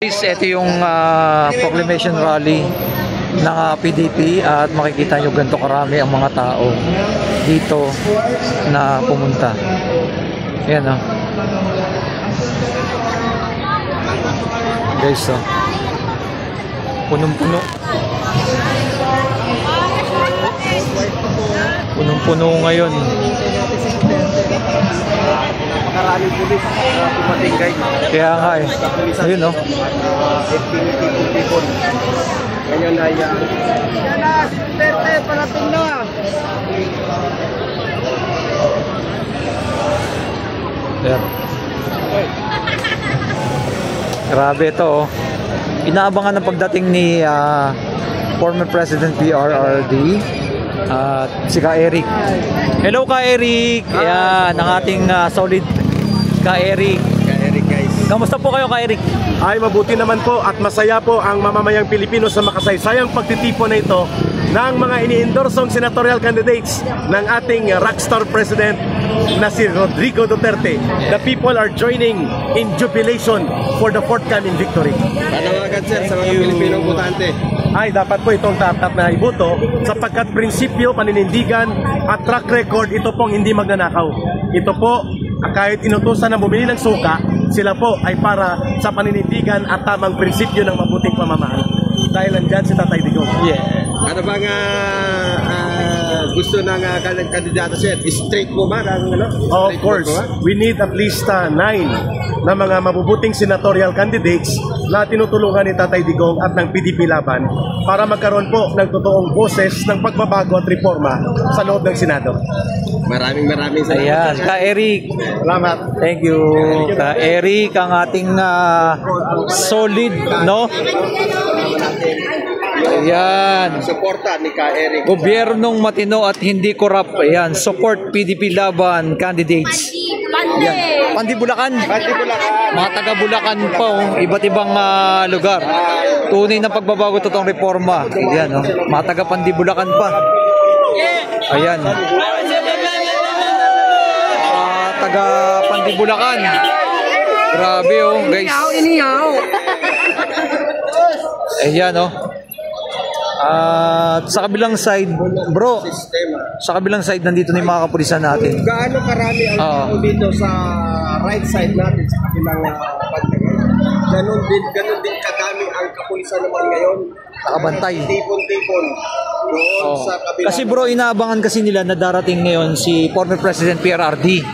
Ito yung proclamation rally ng PDP at makikita nyo ganito karami ang mga tao dito na pumunta. Ayan o. Guys o. Punong-puno. Punong-puno ngayon. Maraming pulis pumating guys. Kaya nga eh. Ayun o. Ngayon ay yan na, si Duterte, parating na. Ayan. Grabe ito oh. Inaabangan ng pagdating ni former President PRRD at si Ka Eric. Hello Ka Eric. Ayan ang ating solid Ka Eric. Ka Eric guys. Kamusta po kayo Ka Eric? Ay mabuti naman po at masaya po ang mamamayang Pilipino sa makasaysayang pagtitipon na ito ng mga ini-endorsong senatorial candidates ng ating rockstar president na si Rodrigo Duterte. The people are joining in jubilation for the forthcoming victory. Panawagan sir sa mga Pilipinong botante. Ay dapat po itong tapat na iboto sapagkat prinsipyo, paninindigan at track record ito pong hindi magnanakaw. Ito po kahit inutusan na bumili ng suka, sila po ay para sa paninindigan at tamang prinsipyo ng mabuting pamamahal. Dahil nandyan si Tatay Digong. Yeah. Ano bang gusto ng kandidato sir? Straight po ba? Of course, we need at least 9 na mga mabubuting senatorial candidates na tinutulungan ni Tatay Digong at ng PDP Laban para magkaroon po ng totoong boses ng pagbabago at reforma sa loob ng Senado. Maraming salamat. Ayan, Ka Eric. Salamat. Thank you. Ka Eric, ang ating solid, no? Ayan. Suporta ni Ka Eric. Gobyernong matino at hindi korap. Ayan, support PDP Laban candidates. Ayan. Pandi Bulacan. Mga taga Bulacan po, iba't ibang lugar. Tunay na pagbabago, totoong reforma. Ayan, oh. Mga taga Pandi Bulacan pa. Ayan. Taga Pandi Bulacan. Grabe oh, guys. Ayan oh. At sa kabilang side, bro, sa kabilang side nandito na yung mga kapulisan natin. Gaano karami ang tao dito sa right side natin sa kabilang banda? Ganon din kadami ang kapulisan naman ngayon. Nakabantay. Tipon-tipon doon sa kabilang. Kasi bro, inaabangan kasi nila na darating ngayon si former President PRRD.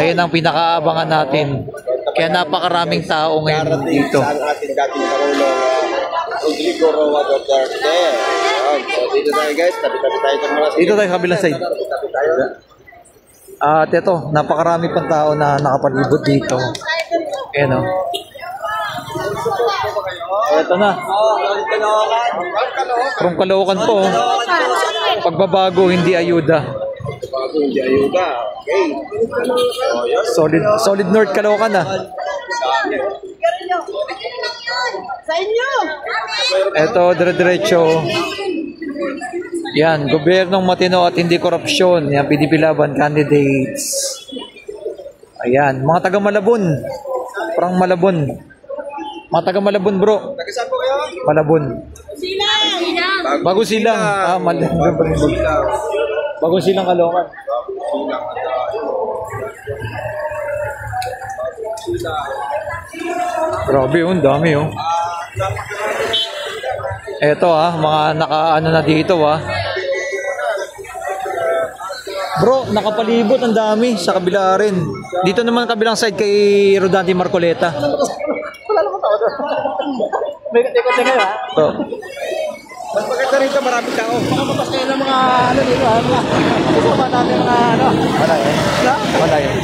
Ayun ang pinakaabangan natin. Kaya napakaraming tao ngayon dito. Sa ating dating Pangulo Rodrigo Roa Duterte. So dito tayo guys, tabi-tabi tayo sa mga. Dito tayo sa kabilang side. At ito, napakarami pang tao na nakapalibot dito. Ayan o. Ito na. From Caloocan po. Pagbabago, hindi ayuda. Pagbabago, hindi ayuda. Okay. Solid North Caloocan ah. Sa inyo. Ito, dire-diretso. Yan, gobyernong matino at hindi korupsyon. Yan, PDP Laban candidates. Ayan, mga taga Malabon. Parang Malabon. Mga taga Malabon bro. Taga saan po kayo? Malabon. Silang. Bago silang. Bago silang Caloocan. Grabe yun, dami yun. Eto mga naka-ano na dito Bro, nakapalibot ang dami sa kabila rin. Dito naman kabilang side kay Rodante Marcoleta. May katikot na kayo ha? So, Mas maganda rito, maraming tao. Makapas kayo ng mga dito ha? Gusto ba natin mga wala yan. Wala yan.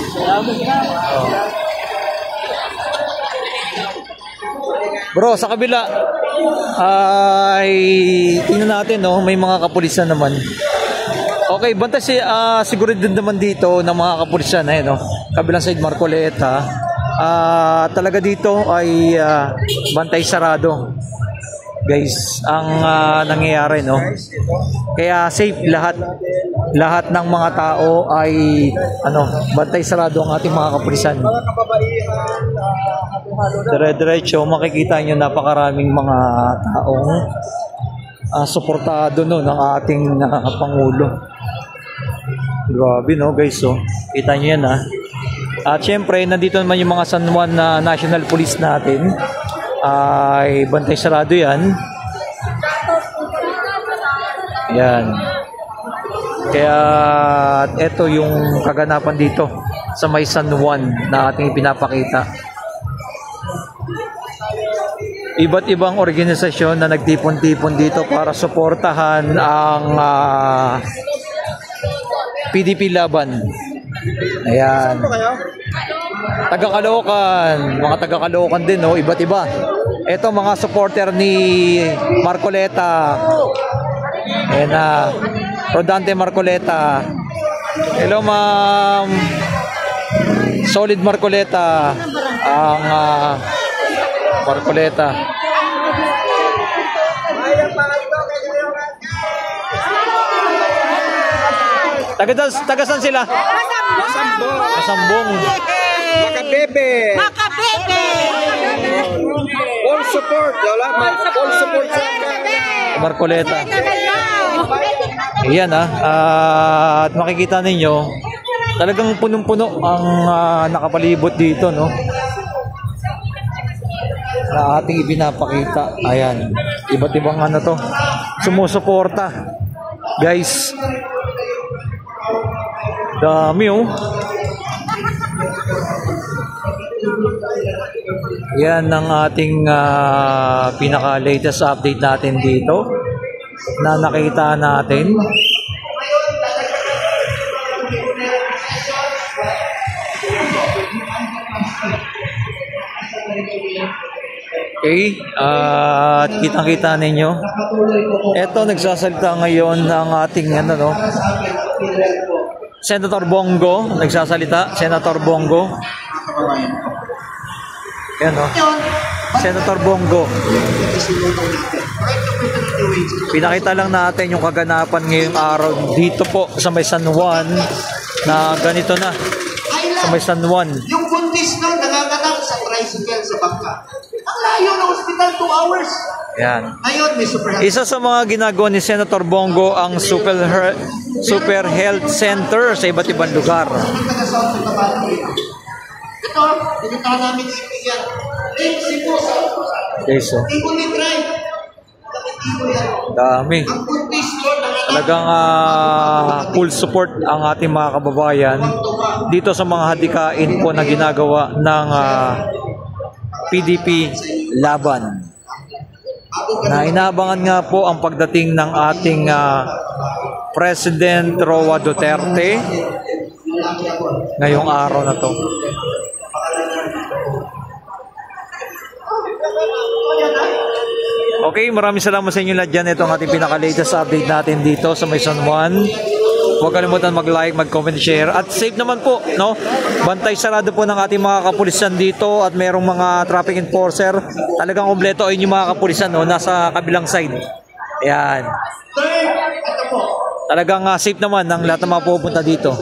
Bro, sa kabila ay tingnan natin may mga kapulisan naman. Okay, banta seguridad naman dito ng mga kapulisan kabilang side Marcoleta. Talaga dito ay bantay sarado. Guys, ang nangyayari Kaya safe lahat. lahat ng mga tao ay bantay sarado ang ating mga kapulisan. Mga kababaihan, halo-halo na. Dire-diretso makikita nyo napakaraming mga taong suportado no ng ating Pangulo. Grabe no guys, kita nyo yan At syempre nandito naman yung mga San Juan na National Police natin, ay bantay sarado yan. Yan. Kaya ito yung kaganapan dito sa may San Juan na ating pinapakita. Iba't ibang organisasyon na nagtipon-tipon dito para suportahan ang PDP laban. Ayan. Taga-Caloocan, mga taga-Caloocan din, iba't iba. Ito mga supporter ni Marcoleta. Ayan Rodante Marcoleta. Hello ma'am. Solid Marcoleta. Ang Marcoleta. Taga saan sila? Masambong. Makabebe. All support. All support sa Marcoleta. Ayan at makikita ninyo talagang punong-puno ang nakapalibot dito no na ating ipinapakita. Ayan, iba't ibang to sumusuporta guys, dami yan ang ating pinaka latest update natin dito na nakita natin. Okay, at kitang-kita ninyo. Ito nagsasalita ngayon ng ating Senator Bongo, nagsasalita, Senator Bongo. Yan Senator Bongo. Pinakita lang natin yung kaganapan ngayong araw dito po sa may San Juan na ganito na. Sa may San Juan. Yung buntis na nanganganak sa tricycle sa bangka. Ang layo ng hospital, 2 hours. Yan. Ngayon, may super health. Isa sa mga ginagawa ni Senator Bongo ang super health center sa iba't ibang lugar. Ito, pinunta namin ibigyan. Cebu sa Tiguli Drive. Dami. Ang buntis doon, Talagang full support ang ating mga kababayan dito sa mga hadikain po na ginagawa ng PDP laban. Na inaabangan nga po ang pagdating ng ating President Roa Duterte ngayong araw na to. Okay, maraming salamat sa inyo lahat dyan. Ito ang ating pinaka-latest update natin dito sa may San Juan. Huwag kalimutan mag-like, mag-comment, share. At safe naman po, no? Bantay sarado po ng ating mga kapulisan dito at merong mga traffic enforcer. Talagang kompleto ay yung mga kapulisan, no? Nasa kabilang side. Ayan. Talagang safe naman ng lahat ng mga pupunta dito.